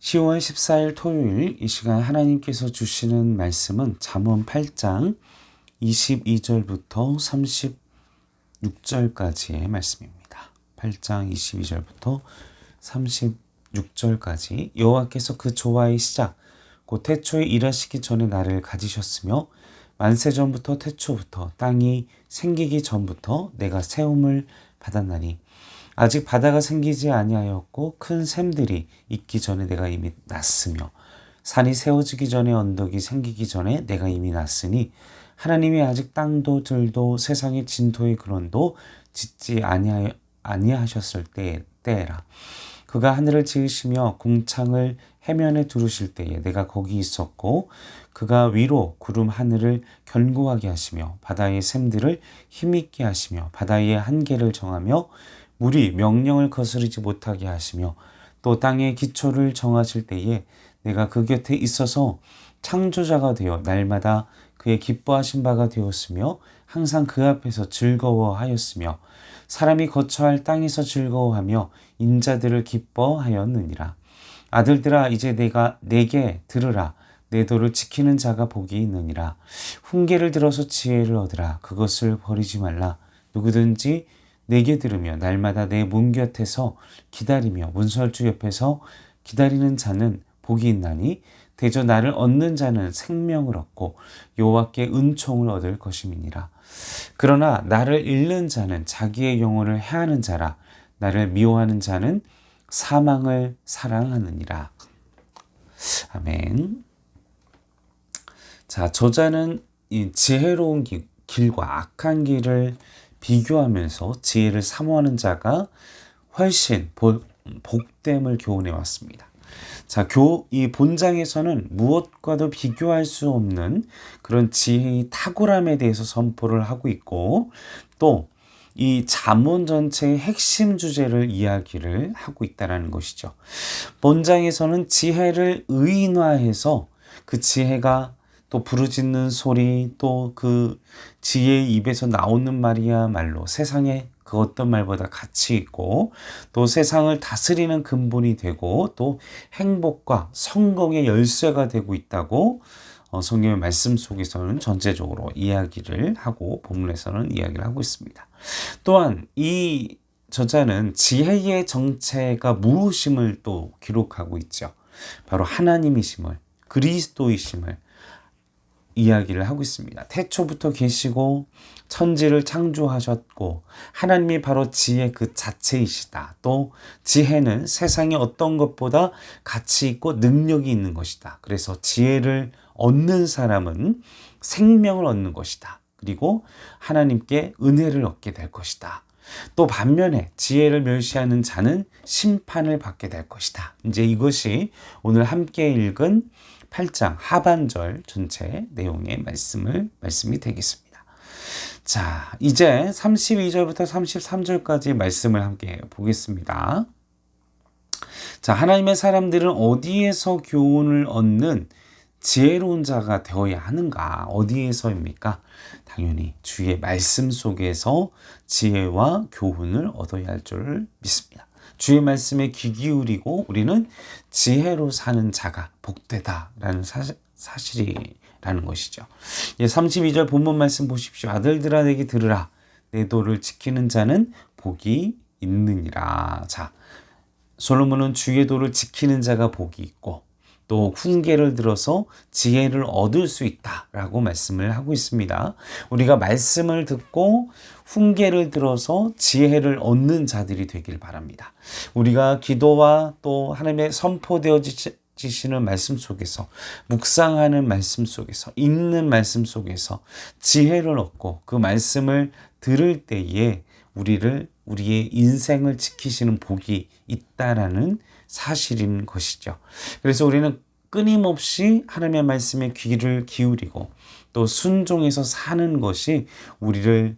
10월 14일 토요일 이 시간 하나님께서 주시는 말씀은 잠언 8장 22절부터 36절까지의 말씀입니다. 8장 22절부터 36절까지 여호와께서 그 조화의 시작 곧 태초에 일하시기 전에 나를 가지셨으며 만세 전부터 태초부터 땅이 생기기 전부터 내가 세움을 받았나니 아직 바다가 생기지 아니하였고 큰 샘들이 있기 전에 내가 이미 났으며 산이 세워지기 전에 언덕이 생기기 전에 내가 이미 났으니 하나님이 아직 땅도 들도 세상의 진토의 근원도 짓지 아니하셨을 때에라. 그가 하늘을 지으시며 궁창을 해면에 두르실 때에 내가 거기 있었고 그가 위로 구름 하늘을 견고하게 하시며 바다의 샘들을 힘있게 하시며 바다의 한계를 정하며 물이 명령을 거스르지 못하게 하시며 또 땅의 기초를 정하실 때에 내가 그 곁에 있어서 창조자가 되어 날마다 그의 기뻐하신 바가 되었으며 항상 그 앞에서 즐거워하였으며 사람이 거처할 땅에서 즐거워하며 인자들을 기뻐하였느니라. 아들들아 이제 내게 들으라. 내 도를 지키는 자가 복이 있느니라. 훈계를 들어서 지혜를 얻으라. 그것을 버리지 말라. 누구든지 내게 들으며 날마다 내 문 곁에서 기다리며 문설주 옆에서 기다리는 자는 복이 있나니 대저 나를 얻는 자는 생명을 얻고 여호와께 은총을 얻을 것임이니라. 그러나 나를 잃는 자는 자기의 영혼을 해하는 자라. 나를 미워하는 자는 사망을 사랑하느니라. 아멘. 자, 저자는 이 지혜로운 길과 악한 길을 비교하면서 지혜를 사모하는 자가 훨씬 복됨을 교훈해 왔습니다. 자, 이 본장에서는 무엇과도 비교할 수 없는 그런 지혜의 탁월함에 대해서 선포를 하고 있고 또 이 잠언 전체의 핵심 주제를 이야기를 하고 있다는 것이죠. 본장에서는 지혜를 의인화해서 그 지혜가 또 부르짖는 소리 또 그 지혜의 입에서 나오는 말이야말로 세상에 그 어떤 말보다 가치 있고 또 세상을 다스리는 근본이 되고 또 행복과 성공의 열쇠가 되고 있다고 성경의 말씀 속에서는 전체적으로 이야기를 하고 본문에서는 이야기를 하고 있습니다. 또한 이 저자는 지혜의 정체가 무엇임을 또 기록하고 있죠. 바로 하나님이심을 그리스도이심을 이야기를 하고 있습니다. 태초부터 계시고 천지를 창조하셨고 하나님이 바로 지혜 그 자체이시다. 또 지혜는 세상의 어떤 것보다 가치 있고 능력이 있는 것이다. 그래서 지혜를 얻는 사람은 생명을 얻는 것이다. 그리고 하나님께 은혜를 얻게 될 것이다. 또 반면에 지혜를 멸시하는 자는 심판을 받게 될 것이다. 이제 이것이 오늘 함께 읽은 8장 하반절 전체 내용의 말씀이 되겠습니다. 자, 이제 32절부터 33절까지 말씀을 함께 보겠습니다. 자, 하나님의 사람들은 어디에서 교훈을 얻는 지혜로운 자가 되어야 하는가? 어디에서입니까? 당연히 주의 말씀 속에서 지혜와 교훈을 얻어야 할 줄 믿습니다. 주의 말씀에 귀 기울이고 우리는 지혜로 사는 자가 복되다라는 사실이라는 것이죠. 32절 본문 말씀 보십시오. 아들들아 내게 들으라. 내 도를 지키는 자는 복이 있느니라. 자, 솔로몬은 주의 도를 지키는 자가 복이 있고 또 훈계를 들어서 지혜를 얻을 수 있다라고 말씀을 하고 있습니다. 우리가 말씀을 듣고 훈계를 들어서 지혜를 얻는 자들이 되길 바랍니다. 우리가 기도와 또 하나님의 선포되어지시는 말씀 속에서 묵상하는 말씀 속에서 읽는 말씀 속에서 지혜를 얻고 그 말씀을 들을 때에 우리의 인생을 지키시는 복이 있다라는 사실인 것이죠. 그래서 우리는 끊임없이 하나님의 말씀에 귀를 기울이고 또 순종해서 사는 것이 우리를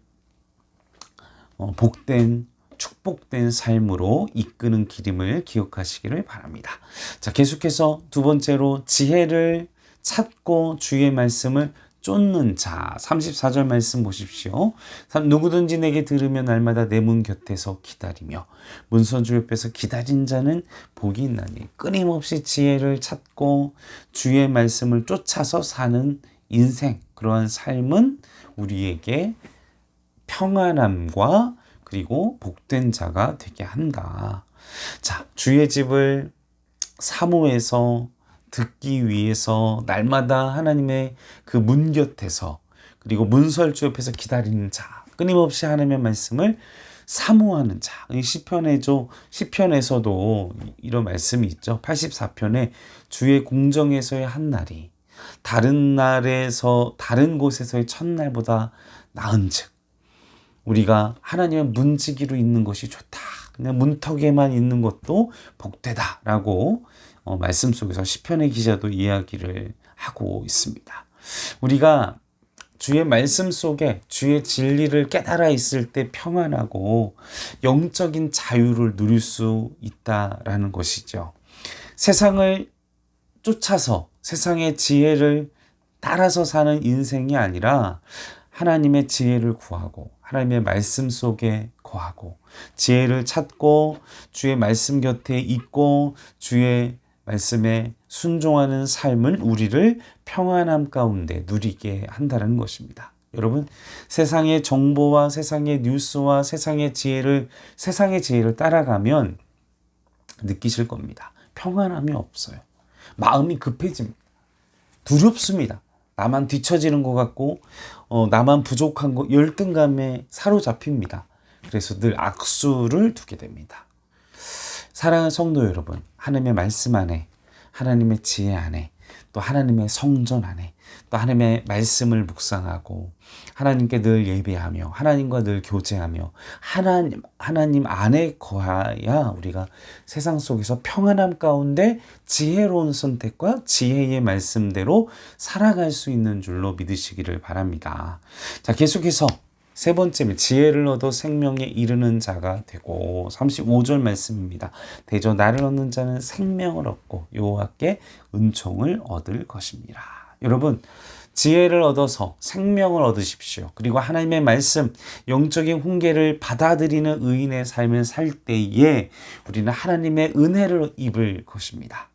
복된 축복된 삶으로 이끄는 길임을 기억하시기를 바랍니다. 자, 계속해서 두 번째로 지혜를 찾고 주의 말씀을 쫓는 자. 34절 말씀 보십시오. 누구든지 내게 들으며 날마다 내 문 곁에서 기다리며 문선주 옆에서 기다린 자는 복이 있나니. 끊임없이 지혜를 찾고 주의 말씀을 쫓아서 사는 인생, 그러한 삶은 우리에게 평안함과 그리고 복된 자가 되게 한다. 자, 주의 집을 사모해서 듣기 위해서 날마다 하나님의 그 문 곁에서 그리고 문설주 옆에서 기다리는 자, 끊임없이 하나님의 말씀을 사모하는 자. 시편에서도 이런 말씀이 있죠. 84편에 주의 공정에서의 한 날이 다른 곳에서의 첫날보다 나은즉 우리가 하나님의 문지기로 있는 것이 좋다. 그냥 문턱에만 있는 것도 복되다라고 말씀 속에서 시편의 기자도 이야기를 하고 있습니다. 우리가 주의 말씀 속에 주의 진리를 깨달아 있을 때 평안하고 영적인 자유를 누릴 수 있다라는 것이죠. 세상을 쫓아서 세상의 지혜를 따라서 사는 인생이 아니라 하나님의 지혜를 구하고 하나님의 말씀 속에 거하고 지혜를 찾고 주의 말씀 곁에 있고 주의 말씀에 순종하는 삶은 우리를 평안함 가운데 누리게 한다는 것입니다. 여러분, 세상의 정보와 세상의 뉴스와 세상의 지혜를 따라가면 느끼실 겁니다. 평안함이 없어요. 마음이 급해집니다. 두렵습니다. 나만 뒤처지는 것 같고 나만 부족한 것, 열등감에 사로잡힙니다. 그래서 늘 악수를 두게 됩니다. 사랑하는 성도 여러분, 하나님의 말씀 안에, 하나님의 지혜 안에, 또 하나님의 성전 안에, 또 하나님의 말씀을 묵상하고 하나님께 늘 예배하며 하나님과 늘 교제하며 하나님 안에 거하야 우리가 세상 속에서 평안함 가운데 지혜로운 선택과 지혜의 말씀대로 살아갈 수 있는 줄로 믿으시기를 바랍니다. 자, 계속해서 세 번째는 지혜를 얻어 생명에 이르는 자가 되고 35절 말씀입니다. 대저 나를 얻는 자는 생명을 얻고 여호와께 은총을 얻을 것입니다. 여러분, 지혜를 얻어서 생명을 얻으십시오. 그리고 하나님의 말씀, 영적인 훈계를 받아들이는 의인의 삶을 살 때에 우리는 하나님의 은혜를 입을 것입니다.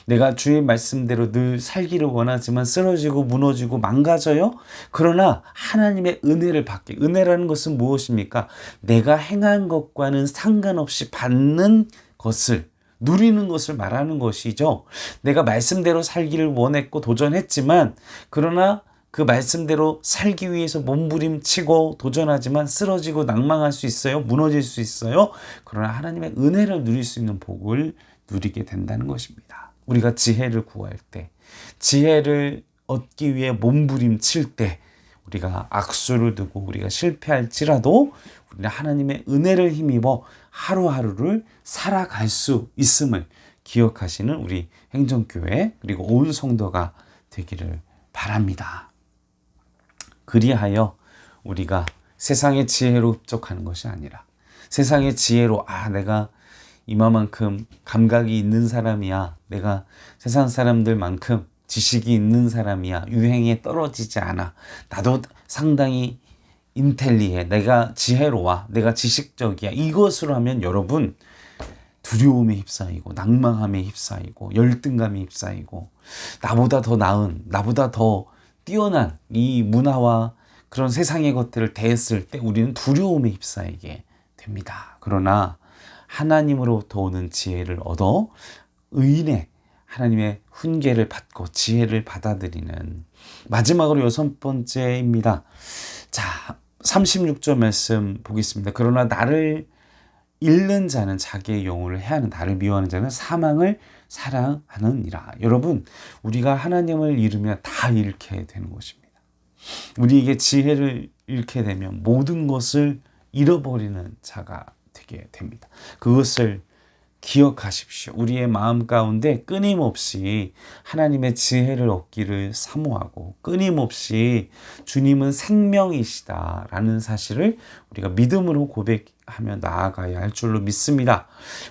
내가 주의 말씀대로 늘 살기를 원하지만 쓰러지고 무너지고 망가져요. 그러나 하나님의 은혜를 받게. 은혜라는 것은 무엇입니까? 내가 행한 것과는 상관없이 받는 것을, 누리는 것을 말하는 것이죠. 내가 말씀대로 살기를 원했고 도전했지만 그러나 그 말씀대로 살기 위해서 몸부림치고 도전하지만 쓰러지고 낭망할 수 있어요. 무너질 수 있어요. 그러나 하나님의 은혜를 누릴 수 있는 복을 누리게 된다는 것입니다. 우리가 지혜를 구할 때, 지혜를 얻기 위해 몸부림칠 때 우리가 악수를 두고 우리가 실패할지라도 우리는 하나님의 은혜를 힘입어 하루하루를 살아갈 수 있음을 기억하시는 우리 행정교회 그리고 온 성도가 되기를 바랍니다. 그리하여 우리가 세상의 지혜로 흡족하는 것이 아니라 세상의 지혜로 내가 이만큼 감각이 있는 사람이야. 내가 세상 사람들만큼 지식이 있는 사람이야. 유행에 떨어지지 않아. 나도 상당히 인텔리해. 내가 지혜로워. 내가 지식적이야. 이것으로 하면 여러분 두려움에 휩싸이고 낭망함에 휩싸이고 열등감에 휩싸이고 나보다 더 나은, 나보다 더 뛰어난 이 문화와 그런 세상의 것들을 대했을 때 우리는 두려움에 휩싸이게 됩니다. 그러나 하나님으로부터 오는 지혜를 얻어 의인의 하나님의 훈계를 받고 지혜를 받아들이는 마지막으로 여섯 번째입니다. 자, 36절 말씀 보겠습니다. 그러나 나를 잃는 자는 자기의 영혼을 해하는, 나를 미워하는 자는 사망을 사랑하느니라. 여러분, 우리가 하나님을 잃으면 다 잃게 되는 것입니다. 우리에게 지혜를 잃게 되면 모든 것을 잃어버리는 자가 되게 됩니다. 그것을 기억하십시오. 우리의 마음 가운데 끊임없이 하나님의 지혜를 얻기를 사모하고 끊임없이 주님은 생명이시다라는 사실을 우리가 믿음으로 고백하며 나아가야 할 줄로 믿습니다.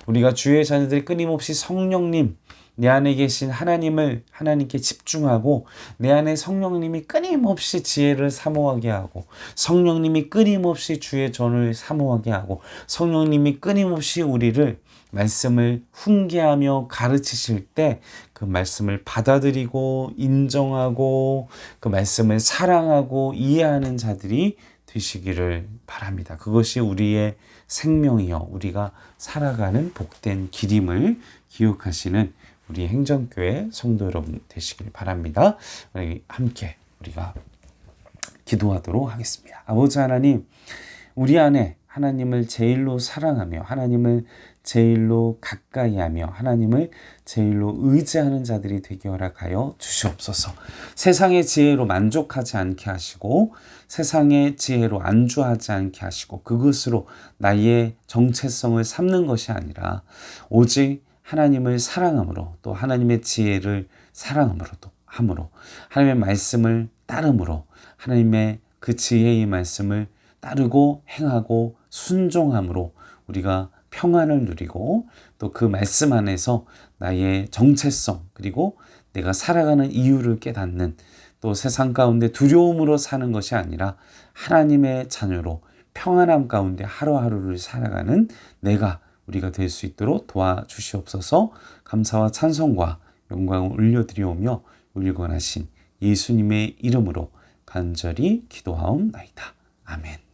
우리가 주의 자녀들이 끊임없이 성령님 내 안에 계신 하나님께 집중하고 내 안에 성령님이 끊임없이 지혜를 사모하게 하고 성령님이 끊임없이 주의 전을 사모하게 하고 성령님이 끊임없이 우리를 말씀을 훈계하며 가르치실 때 그 말씀을 받아들이고 인정하고 그 말씀을 사랑하고 이해하는 자들이 되시기를 바랍니다. 그것이 우리의 생명이요 우리가 살아가는 복된 길임을 기억하시는 우리 행정교회 성도 여러분 되시길 바랍니다. 함께 우리가 기도하도록 하겠습니다. 아버지 하나님, 우리 안에 하나님을 제일로 사랑하며 하나님을 제일로 가까이하며 하나님을 제일로 의지하는 자들이 되게 허락하여 주시옵소서. 세상의 지혜로 만족하지 않게 하시고 세상의 지혜로 안주하지 않게 하시고 그것으로 나의 정체성을 삼는 것이 아니라 오직 하나님을 사랑함으로 또 하나님의 지혜를 사랑함으로 또 함으로 하나님의 말씀을 따름으로 하나님의 그 지혜의 말씀을 따르고 행하고 순종함으로 우리가 평안을 누리고 또 그 말씀 안에서 나의 정체성 그리고 내가 살아가는 이유를 깨닫는 또 세상 가운데 두려움으로 사는 것이 아니라 하나님의 자녀로 평안함 가운데 하루하루를 살아가는 우리가 될 수 있도록 도와주시옵소서. 감사와 찬송과 영광을 올려드리오며 울권하신 예수님의 이름으로 간절히 기도하옵나이다. 아멘.